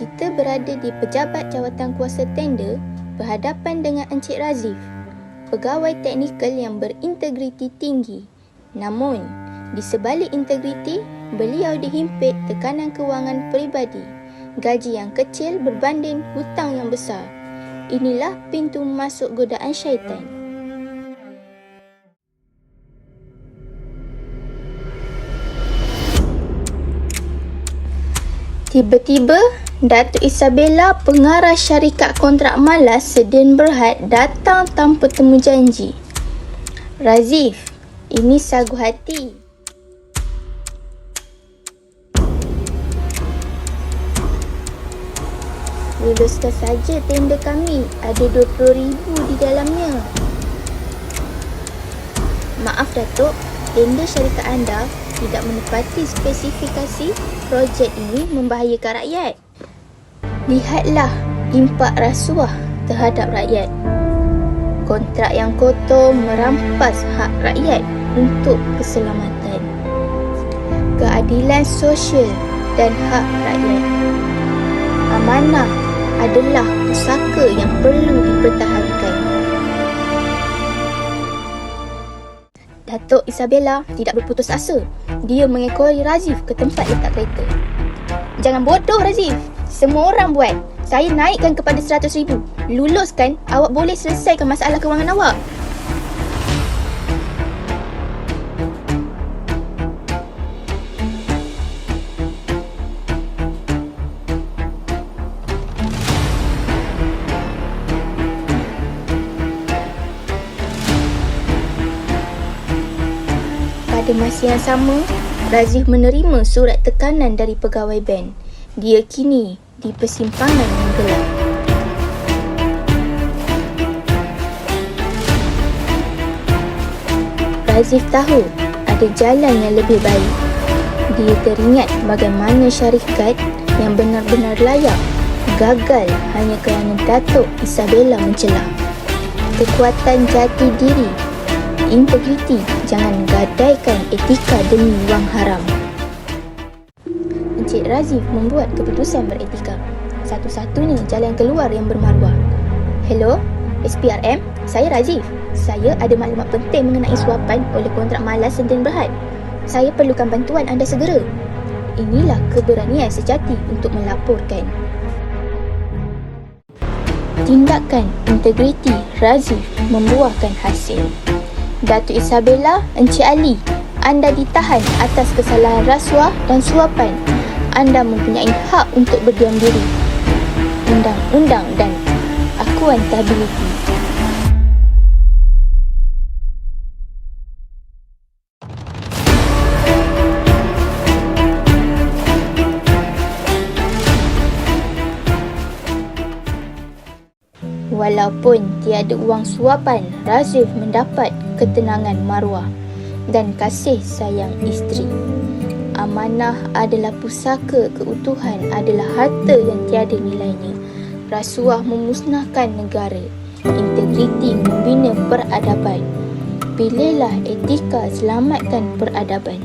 Kita berada di pejabat jawatan kuasa tender berhadapan dengan Encik Razif, pegawai teknikal yang berintegriti tinggi. Namun, di sebalik integriti, beliau dihimpit tekanan kewangan peribadi, gaji yang kecil berbanding hutang yang besar. Inilah pintu masuk godaan syaitan. Tiba-tiba, Datuk Isabella, pengarah syarikat kontrak malas Sedin Berhad, datang tanpa temu janji. Razif, ini sagu hati. Luluskan saja tender kami, ada 20,000 di dalamnya. Maaf Datuk, tender syarikat anda tidak menepati spesifikasi. Projek ini membahayakan rakyat. Lihatlah impak rasuah terhadap rakyat. Kontrak yang kotor merampas hak rakyat untuk keselamatan, keadilan sosial dan hak rakyat. Amanah adalah pusaka yang perlu dipertahankan. Datuk Isabella tidak berputus asa. Dia mengekori Razif ke tempat letak kereta. Jangan bodoh Razif. Semua orang buat. Saya naikkan kepada 100,000. Luluskan, awak boleh selesaikan masalah kewangan awak. Pada masa yang sama, Razif menerima surat tekanan dari pegawai bank. Dia kini di persimpangan yang gelap. Razif tahu ada jalan yang lebih baik. Dia teringat bagaimana syarikat yang benar-benar layak gagal hanya kerana Datuk Isabella mencela. Kekuatan jati diri, integriti, jangan gadaikan etika demi wang haram. Encik Razif membuat keputusan beretika. Satu-satunya jalan keluar yang bermaruah. Hello, SPRM, saya Razif. Saya ada maklumat penting mengenai suapan oleh kontrak malas Sedin Berhad. Saya perlukan bantuan anda segera. Inilah keberanian sejati untuk melaporkan. Tindakan integriti Razif membuahkan hasil. Datuk Isabella, Encik Ali, anda ditahan atas kesalahan rasuah dan suapan. Anda mempunyai hak untuk berdiam diri. Undang-undang dan akuntabiliti. Walaupun tiada wang suapan, Razif mendapat ketenangan maruah dan kasih sayang isteri. Amanah adalah pusaka, keutuhan adalah harta yang tiada nilainya. Rasuah memusnahkan negara, integriti membina peradaban. Pilihlah etika, selamatkan peradaban.